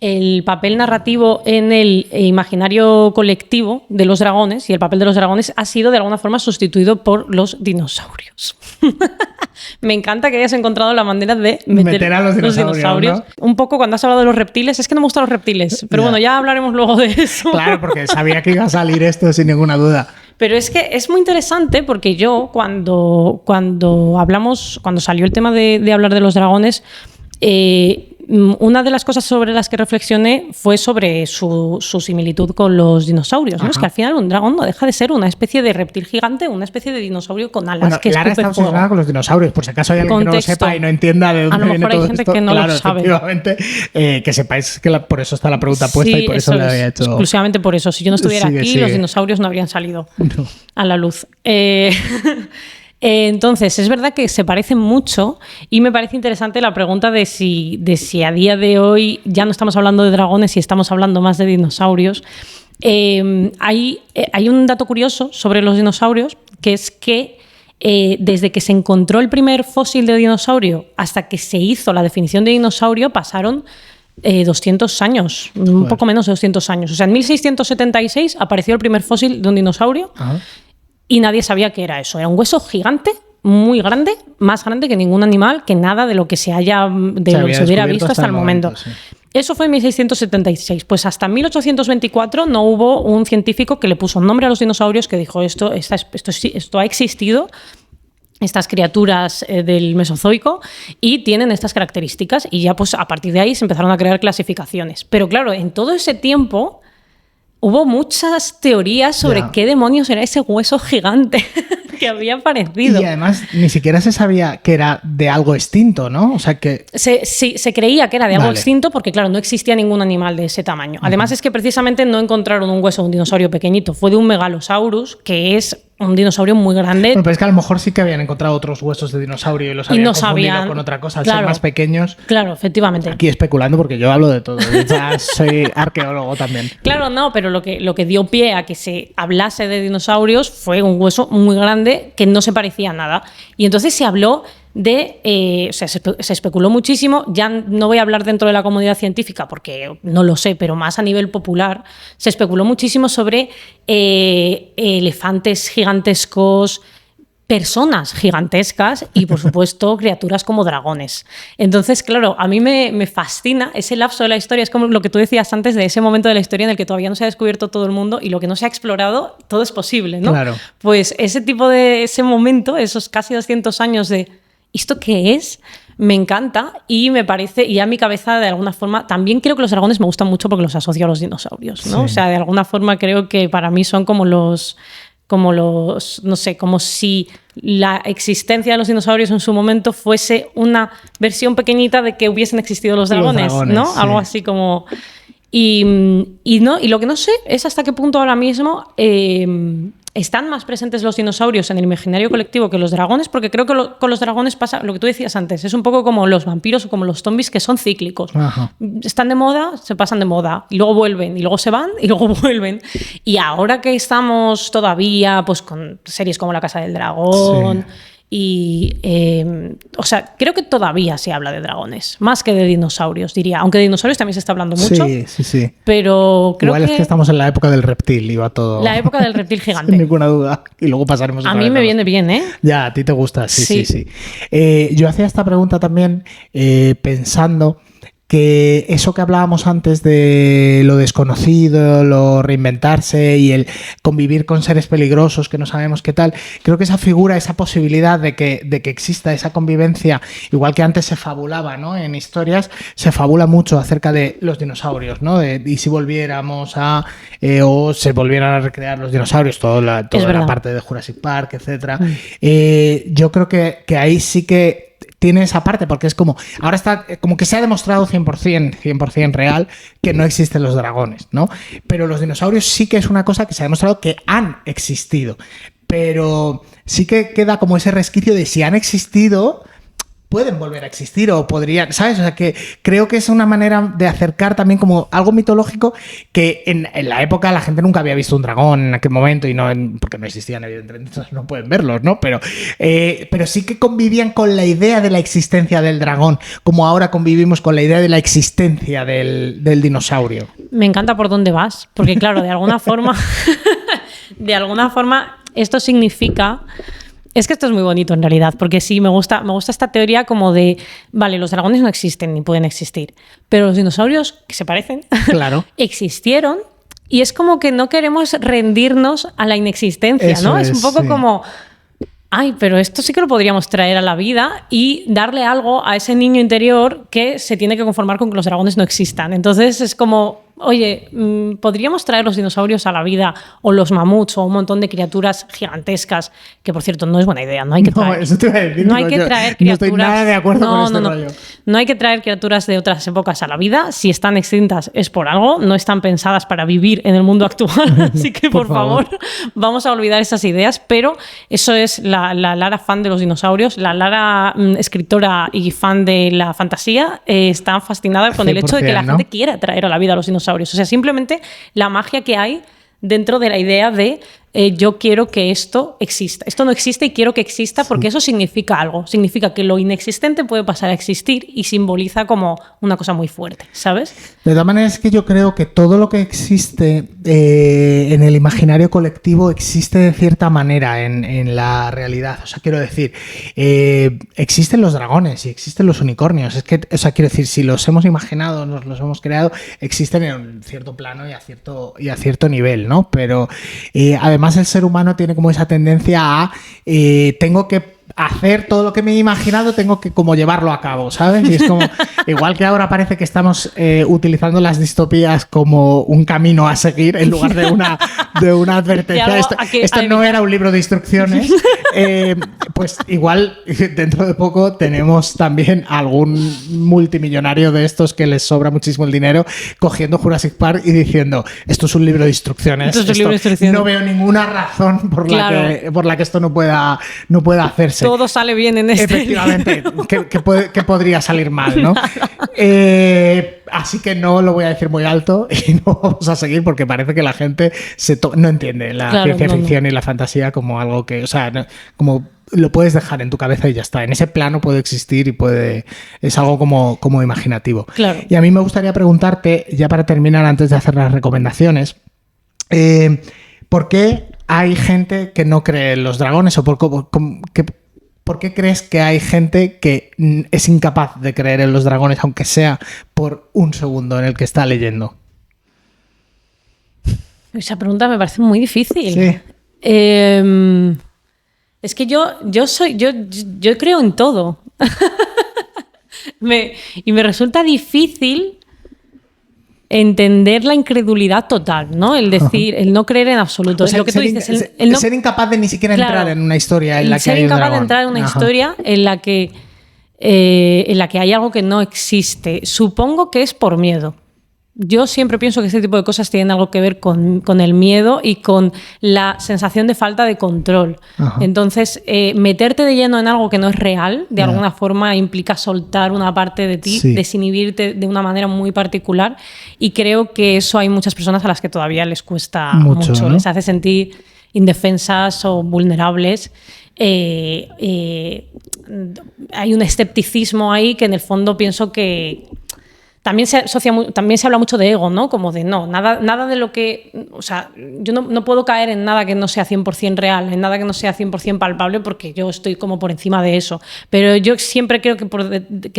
el papel narrativo en el imaginario colectivo de los dragones y el papel de los dragones ha sido de alguna forma sustituido por los dinosaurios. Me encanta que hayas encontrado la manera de meter a los dinosaurios. ¿No? Un poco cuando has hablado de los reptiles, es que no me gustan los reptiles, pero bueno, ya hablaremos luego de eso.
Claro, porque sabía que iba a salir esto sin ninguna duda.
Pero es que es muy interesante porque yo cuando salió el tema de hablar de los dragones, una de las cosas sobre las que reflexioné fue sobre su similitud con los dinosaurios, ¿no? Es que al final un dragón no deja de ser una especie de reptil gigante, una especie de dinosaurio con alas.
Bueno,
que
Lara está obsesionada con los dinosaurios, por si acaso hay alguien que no lo sepa y no entienda de dónde viene todo esto.
A lo mejor hay gente que no lo sabe.
Efectivamente, que sepáis que por eso está la pregunta puesta y por eso le había hecho...
Exclusivamente por eso. Si yo no estuviera aquí, los dinosaurios no habrían salido a la luz. Entonces, es verdad que se parecen mucho y me parece interesante la pregunta de si a día de hoy ya no estamos hablando de dragones y estamos hablando más de dinosaurios. Hay un dato curioso sobre los dinosaurios, que es que desde que se encontró el primer fósil de dinosaurio hasta que se hizo la definición de dinosaurio pasaron 200 años, un poco menos de 200 años. O sea, en 1676 apareció el primer fósil de un dinosaurio. Ajá. Y nadie sabía qué era eso. Era un hueso gigante, muy grande, más grande que ningún animal, que nada de lo que se hubiera visto hasta el momento. Sí. Eso fue en 1676. Pues hasta 1824 no hubo un científico que le puso un nombre a los dinosaurios que dijo esto ha existido, estas criaturas del Mesozoico, y tienen estas características. Y ya pues a partir de ahí se empezaron a crear clasificaciones. Pero claro, en todo ese tiempo hubo muchas teorías sobre qué demonios era ese hueso gigante que había aparecido.
Y además ni siquiera se sabía que era de algo extinto, ¿no? O sea que...
Se creía que era de algo extinto porque, claro, no existía ningún animal de ese tamaño. Además es que precisamente no encontraron un hueso de un dinosaurio pequeñito. Fue de un Megalosaurus, que es un dinosaurio muy grande.
Bueno, pero es que a lo mejor sí que habían encontrado otros huesos de dinosaurio y los habían confundido con otra cosa, al ser más pequeños.
Claro, efectivamente.
Aquí especulando porque yo hablo de todo. Ya soy arqueólogo también.
Claro, no, pero lo que dio pie a que se hablase de dinosaurios fue un hueso muy grande que no se parecía a nada. Y entonces se habló se especuló muchísimo. Ya no voy a hablar dentro de la comunidad científica porque no lo sé, pero más a nivel popular se especuló muchísimo sobre elefantes gigantescos, personas gigantescas y, por supuesto, criaturas como dragones. Entonces, claro, a mí me fascina ese lapso de la historia. Es como lo que tú decías antes de ese momento de la historia en el que todavía no se ha descubierto todo el mundo y lo que no se ha explorado, todo es posible, ¿no?
Claro.
Pues ese momento, esos casi 200 años de ¿esto qué es? Me encanta y me parece, y a mi cabeza de alguna forma, también creo que los dragones me gustan mucho porque los asocio a los dinosaurios, ¿no? Sí. O sea, de alguna forma creo que para mí son como los, no sé, como si la existencia de los dinosaurios en su momento fuese una versión pequeñita de que hubiesen existido los dragones, ¿no? Sí. Algo así como... Y lo que no sé es hasta qué punto ahora mismo están más presentes los dinosaurios en el imaginario colectivo que los dragones, porque creo que con los dragones pasa lo que tú decías antes, es un poco como los vampiros o como los zombies, que son cíclicos. Ajá. Están de moda, se pasan de moda, y luego vuelven, y luego se van, y luego vuelven. Y ahora que estamos todavía pues con series como La Casa del Dragón... Sí. Y, o sea, creo que todavía se habla de dragones, más que de dinosaurios, diría. Aunque de dinosaurios también se está hablando mucho.
Sí.
Pero creo
igual es que estamos en la época del reptil, iba todo...
La época del reptil gigante.
Sin ninguna duda. Y luego pasaremos...
A mí me viene bien, ¿eh?
Ya, a ti te gusta, sí. Yo hacía esta pregunta también pensando... que eso que hablábamos antes de lo desconocido, lo reinventarse y el convivir con seres peligrosos que no sabemos qué tal, creo que esa figura, esa posibilidad de que exista esa convivencia, igual que antes se fabulaba, ¿no? En historias se fabula mucho acerca de los dinosaurios, ¿no? Y si volviéramos o se volvieran a recrear los dinosaurios, toda la parte de Jurassic Park, etcétera. Yo creo que ahí sí que tiene esa parte, porque es como, ahora está como que se ha demostrado 100% real que no existen los dragones, ¿no? Pero los dinosaurios sí que es una cosa que se ha demostrado que han existido, pero sí que queda como ese resquicio de si han existido, pueden volver a existir o podrían, ¿sabes? O sea, que creo que es una manera de acercar también como algo mitológico que en la época la gente nunca había visto un dragón en aquel momento y no, porque no existían, evidentemente, entonces no pueden verlos, ¿no? Pero sí que convivían con la idea de la existencia del dragón, como ahora convivimos con la idea de la existencia del dinosaurio.
Me encanta por dónde vas, porque claro, de alguna forma esto significa... Es que esto es muy bonito en realidad, porque sí, me gusta esta teoría como de, vale, los dragones no existen ni pueden existir, pero los dinosaurios, que se parecen,
claro,
existieron, y es como que no queremos rendirnos a la inexistencia,
eso
¿no? Es un poco como, ay, pero esto sí que lo podríamos traer a la vida y darle algo a ese niño interior que se tiene que conformar con que los dragones no existan. Entonces es como, oye, ¿podríamos traer los dinosaurios a la vida o los mamuts o un montón de criaturas gigantescas? Que, por cierto, no es buena idea. No hay que traer,
eso te iba a decir,
no hay que traer criaturas.
No estoy nada de acuerdo con este rollo.
No hay que traer criaturas de otras épocas a la vida. Si están extintas es por algo. No están pensadas para vivir en el mundo actual. Así que, por favor, vamos a olvidar esas ideas. Pero eso es la Lara fan de los dinosaurios. La Lara escritora y fan de la fantasía está fascinada con el hecho de que la gente quiera traer a la vida a los dinosaurios. O sea, simplemente la magia que hay dentro de la idea de yo quiero que esto exista. Esto no existe y quiero que exista porque eso significa algo. Significa que lo inexistente puede pasar a existir y simboliza como una cosa muy fuerte, ¿sabes?
De todas maneras, es que yo creo que todo lo que existe en el imaginario colectivo existe de cierta manera en la realidad. O sea, quiero decir, existen los dragones y existen los unicornios. Es que, o sea, quiero decir, si los hemos imaginado, nos los hemos creado, existen en un cierto plano y a cierto nivel, ¿no? Pero además el ser humano tiene como esa tendencia a tengo que hacer todo lo que me he imaginado, tengo que como llevarlo a cabo, ¿sabes? Y es como, igual que ahora parece que estamos utilizando las distopías como un camino a seguir en lugar de una advertencia. Esto no era un libro de instrucciones. Pues igual dentro de poco tenemos también algún multimillonario de estos que les sobra muchísimo el dinero cogiendo Jurassic Park y diciendo, esto es un libro de instrucciones. No veo ninguna razón por la que esto no pueda hacerse.
Todo sale bien en este.
Efectivamente, que podría salir mal, ¿no? Así que no lo voy a decir muy alto y no vamos a seguir porque parece que la gente no entiende la ciencia ficción y la fantasía como algo que, o sea, como lo puedes dejar en tu cabeza y ya está. En ese plano puede existir y es algo como imaginativo.
Claro.
Y a mí me gustaría preguntarte, ya para terminar, antes de hacer las recomendaciones, ¿por qué hay gente que no cree en los dragones o ¿por qué crees que hay gente que es incapaz de creer en los dragones, aunque sea por un segundo en el que está leyendo?
Esa pregunta me parece muy difícil.
Sí.
Es que yo creo en todo. Y me resulta difícil entender la incredulidad total, ¿no? El decir, el no creer en absoluto.
O sea,
lo que tú dices,
ser incapaz de ni siquiera entrar en una historia en la que hay un dragón.
Ser incapaz de entrar en una historia en la que hay algo que no existe. Supongo que es por miedo. Yo siempre pienso que este tipo de cosas tienen algo que ver con el miedo y con la sensación de falta de control. Ajá. Entonces, meterte de lleno en algo que no es real, de alguna forma implica soltar una parte de ti, desinhibirte de una manera muy particular. Y creo que eso hay muchas personas a las que todavía les cuesta mucho, ¿no? Les hace sentir indefensas o vulnerables. Hay un escepticismo ahí que en el fondo pienso que también se habla mucho de ego, ¿no? Como de nada de lo que... O sea, yo no puedo caer en nada que no sea 100% real, en nada que no sea 100% palpable, porque yo estoy como por encima de eso. Pero yo siempre creo que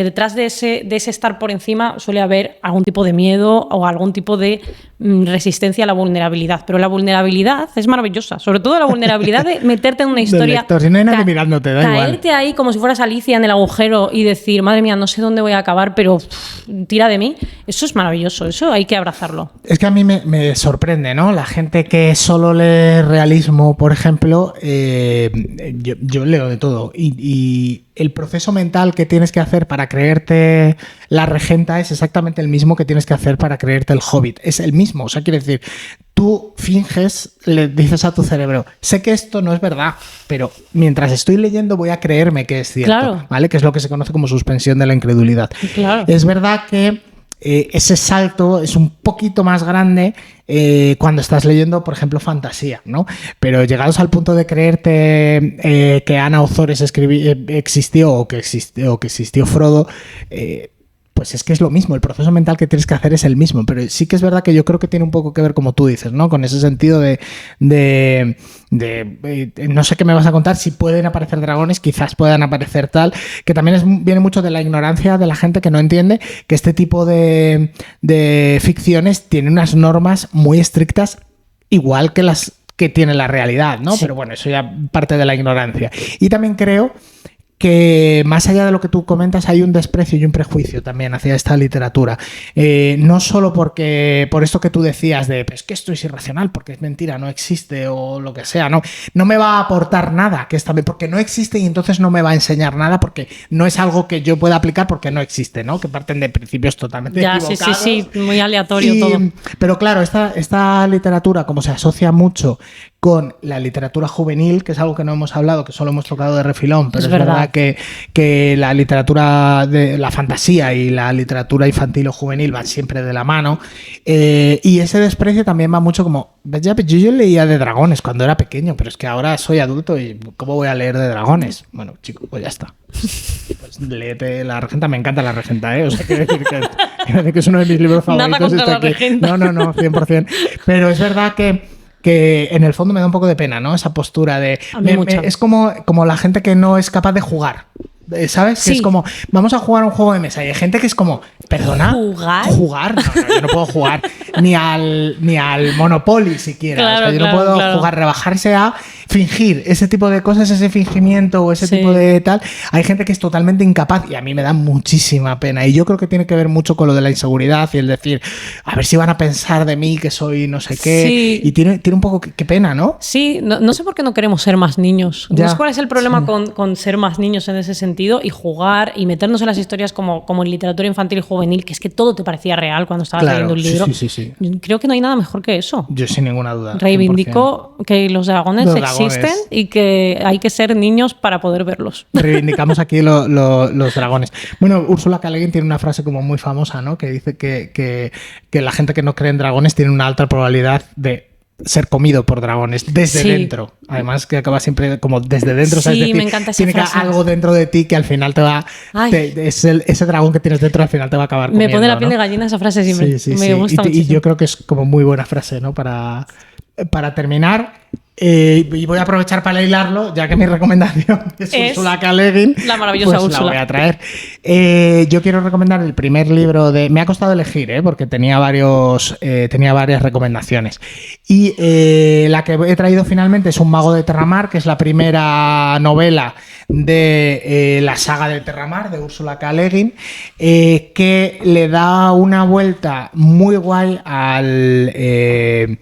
detrás de ese estar por encima suele haber algún tipo de miedo o algún tipo de resistencia a la vulnerabilidad. Pero la vulnerabilidad es maravillosa. Sobre todo la vulnerabilidad de meterte en una historia...
Lector, si no hay nadie mirándote, da igual.
Caerte ahí como si fueras Alicia en el agujero y decir, madre mía, no sé dónde voy a acabar, pero tira de mí. Eso es maravilloso, eso hay que abrazarlo.
Es que a mí me sorprende, ¿no? La gente que solo lee realismo, por ejemplo, yo leo de todo y el proceso mental que tienes que hacer para creerte la regenta es exactamente el mismo que tienes que hacer para creerte el Hobbit. Es el mismo, o sea, quiere decir, tú finges, le dices a tu cerebro, sé que esto no es verdad, pero mientras estoy leyendo voy a creerme que es cierto,
claro.
¿Vale? Que es lo que se conoce como suspensión de la incredulidad.
Claro.
Es verdad que ese salto es un poquito más grande cuando estás leyendo, por ejemplo, fantasía, ¿no? Pero llegados al punto de creerte que Ana Ozores existió o que existió Frodo, pues es que es lo mismo, el proceso mental que tienes que hacer es el mismo, pero sí que es verdad que yo creo que tiene un poco que ver, como tú dices, ¿no? Con ese sentido de no sé qué me vas a contar, si pueden aparecer dragones, quizás puedan aparecer tal, que también viene mucho de la ignorancia de la gente que no entiende que este tipo de ficciones tienen unas normas muy estrictas, igual que las que tiene la realidad, ¿no?
Sí.
Pero bueno, eso ya parte de la ignorancia. Y también creo que más allá de lo que tú comentas hay un desprecio y un prejuicio también hacia esta literatura. No solo porque por esto que tú decías de es que esto es irracional, porque es mentira, no existe o lo que sea, no me va a aportar nada, que está bien, porque no existe y entonces no me va a enseñar nada porque no es algo que yo pueda aplicar porque no existe, ¿no? Que parten de principios totalmente equivocados.
Sí, muy aleatorio todo.
Pero claro, esta literatura, como se asocia mucho con la literatura juvenil, que es algo que no hemos hablado, que solo hemos tocado de refilón, pero es verdad que la literatura de la fantasía y la literatura infantil o juvenil van siempre de la mano, y ese desprecio también va mucho como, yo leía de dragones cuando era pequeño, pero es que ahora soy adulto y ¿cómo voy a leer de dragones? Bueno, chico, pues ya está. Pues léete La Regenta, me encanta La Regenta, ¿eh? O sea, quiero decir que es uno de mis libros favoritos.
Nada contra La Regenta.
No, 100%. Pero es verdad que en el fondo me da un poco de pena, ¿no? Esa postura de... es como la gente que no es capaz de jugar, ¿sabes?
Sí.
Que es como, vamos a jugar un juego de mesa y hay gente que es como, ¿perdona?
¿Jugar?
No, yo no puedo jugar ni al Monopoly siquiera.
Claro,
o sea, yo no puedo jugar, rebajarse a fingir ese tipo de cosas, ese fingimiento o ese tipo de tal. Hay gente que es totalmente incapaz y a mí me da muchísima pena. Y yo creo que tiene que ver mucho con lo de la inseguridad y el decir, a ver si van a pensar de mí que soy no sé qué.
Sí.
Y tiene un poco qué pena, ¿no?
Sí, no sé por qué no queremos ser más niños. No sé cuál es el problema con ser más niños en ese sentido y jugar y meternos en las historias como en literatura infantil y juvenil, que es que todo te parecía real cuando estabas leyendo un libro.
Sí.
Creo que no hay nada mejor que eso.
Yo sin ninguna duda.
Reivindico 100%. Que los dragones existen y que hay que ser niños para poder verlos.
Reivindicamos aquí los dragones. Bueno, Ursula K. Le Guin tiene una frase como muy famosa, ¿no? Que dice que la gente que no cree en dragones tiene una alta probabilidad de ser comido por dragones desde dentro. Además que acaba siempre como desde dentro.
Sí,
¿sabes?
me encanta esa
tiene
frase.
Algo dentro de ti que al final te va... ese dragón que tienes dentro al final te va a acabar comiendo.
Me pone la piel de gallina esa frase siempre.
Sí.
Me gusta mucho.
Y yo creo que es como muy buena frase, ¿no? Para terminar... y voy a aprovechar para hilarlo, ya que mi recomendación es Ursula K. Le Guin.
La maravillosa
pues
Úrsula.
La voy a traer. Yo quiero recomendar el primer libro de... Me ha costado elegir, porque tenía varias recomendaciones. Y la que he traído finalmente es Un mago de Terramar, que es la primera novela de la saga del Terramar, de Ursula K. Le Guin, que le da una vuelta muy guay al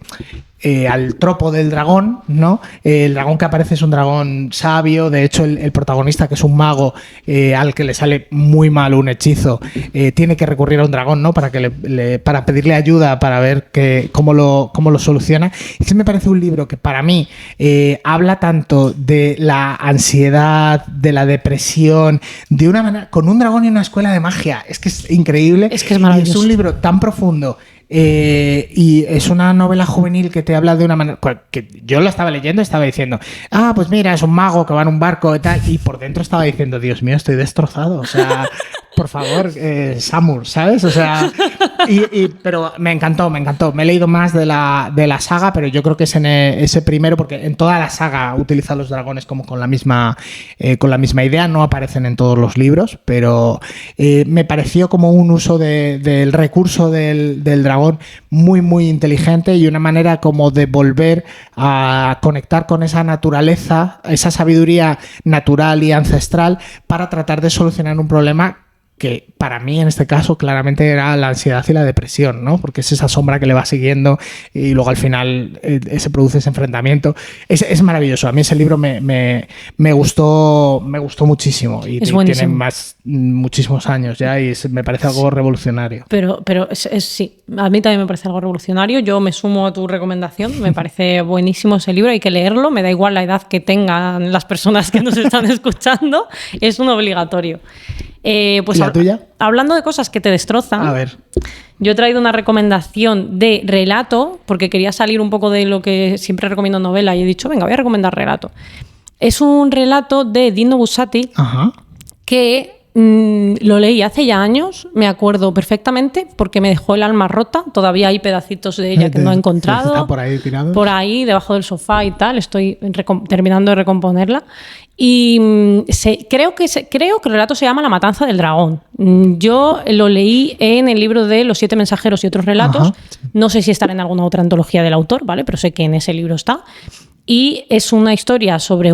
tropo del dragón, ¿no? El dragón que aparece es un dragón sabio. De hecho, el protagonista, que es un mago al que le sale muy mal un hechizo, tiene que recurrir a un dragón, ¿no? Para pedirle ayuda, para ver cómo lo soluciona. Este me parece un libro que para mí habla tanto de la ansiedad, de la depresión, de una manera, con un dragón y una escuela de magia. Es que es increíble.
Es que es maravilloso.
Es un libro tan profundo. Y es una novela juvenil que te habla de una manera que yo la estaba leyendo, estaba diciendo, pues mira, es un mago que va en un barco y tal, y por dentro estaba diciendo, Dios mío, estoy destrozado, o sea, por favor, Samur, ¿sabes? O sea, pero me encantó. Me he leído más de la saga, pero yo creo que es en ese primero, porque en toda la saga utiliza los dragones como con la misma idea. No aparecen en todos los libros, pero me pareció como un uso del recurso del dragón muy, muy inteligente y una manera como de volver a conectar con esa naturaleza, esa sabiduría natural y ancestral para tratar de solucionar un problema que para mí en este caso claramente era la ansiedad y la depresión, ¿no? Porque es esa sombra que le va siguiendo y luego al final se produce ese enfrentamiento. Es maravilloso. A mí ese libro me gustó muchísimo y tiene muchísimos años ya y me parece algo revolucionario.
Pero sí, a mí también me parece algo revolucionario. Yo me sumo a tu recomendación. Me parece buenísimo ese libro. Hay que leerlo. Me da igual la edad que tengan las personas que nos están escuchando. Es un obligatorio. Pues
¿La tuya?
Hablando de cosas que te destrozan,
a ver.
Yo he traído una recomendación de relato, porque quería salir un poco de lo que siempre recomiendo novela y he dicho, venga, voy a recomendar relato. Es un relato de Dino Buzzati,
Ajá.
que Lo leí hace ya años, me acuerdo perfectamente, porque me dejó el alma rota. Todavía hay pedacitos de ella que no he encontrado.
Está por ahí tirado.
Por ahí, debajo del sofá y tal. Estoy terminando de recomponerla. Y creo que el relato se llama La matanza del dragón. Yo lo leí en el libro de Los 7 mensajeros y otros relatos.
Ajá.
No sé si estará en alguna otra antología del autor, ¿vale? Pero sé que en ese libro está. Y es una historia sobre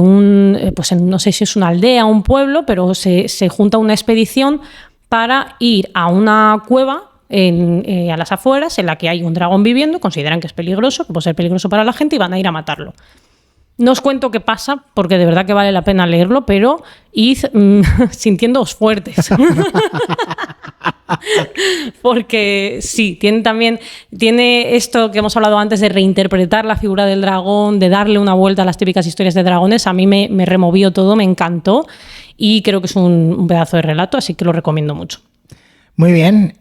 pues no sé si es una aldea o un pueblo, pero se junta una expedición para ir a una cueva a las afueras en la que hay un dragón viviendo. Consideran que es peligroso, que puede ser peligroso para la gente, y van a ir a matarlo. No os cuento qué pasa, porque de verdad que vale la pena leerlo, pero id sintiéndoos fuertes. Porque sí, tiene esto que hemos hablado antes de reinterpretar la figura del dragón, de darle una vuelta a las típicas historias de dragones. A mí me removió todo, me encantó, y creo que es un pedazo de relato, así que lo recomiendo mucho.
Muy bien,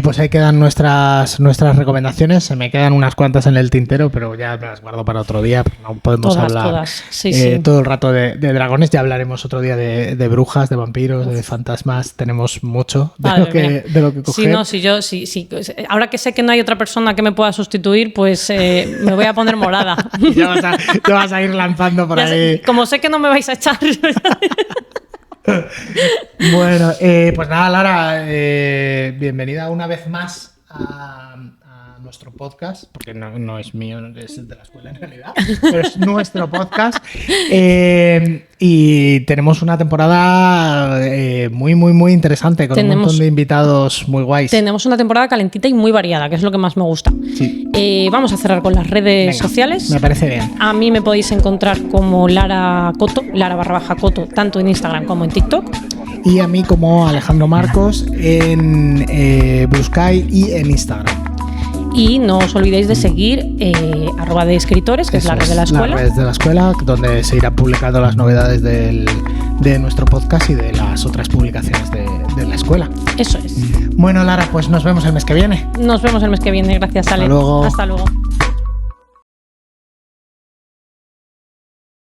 pues ahí quedan nuestras recomendaciones. Se me quedan unas cuantas en el tintero, pero ya me las guardo para otro día. No podemos hablar
sí.
todo el rato de dragones. Ya hablaremos otro día de brujas, de vampiros, de fantasmas. Tenemos mucho de lo que coger.
Sí. Ahora que sé que no hay otra persona que me pueda sustituir, pues me voy a poner morada.
Te vas a ir lanzando por ahí.
Como sé que no me vais a echar.
Bueno, pues nada, Lara, bienvenida una vez más a nuestro podcast, porque no es mío, es de la escuela en realidad, pero es nuestro podcast. Y tenemos una temporada muy, muy, muy interesante, con un montón de invitados muy guays.
Tenemos una temporada calentita y muy variada, que es lo que más me gusta.
Sí.
Vamos a cerrar con las redes sociales.
Me parece bien.
A mí me podéis encontrar como Lara Coto, Lara_Coto, tanto en Instagram como en TikTok.
Y a mí como Alejandro Marcos en Blue Sky y en Instagram.
Y no os olvidéis de seguir @de escritores, que es la red de la escuela.
La red de la escuela, donde se irán publicando las novedades de nuestro podcast y de las otras publicaciones de la escuela.
Eso es.
Bueno, Lara, pues nos vemos el mes que viene.
Nos vemos el mes que viene. Gracias, Ale.
Hasta luego.
Hasta luego.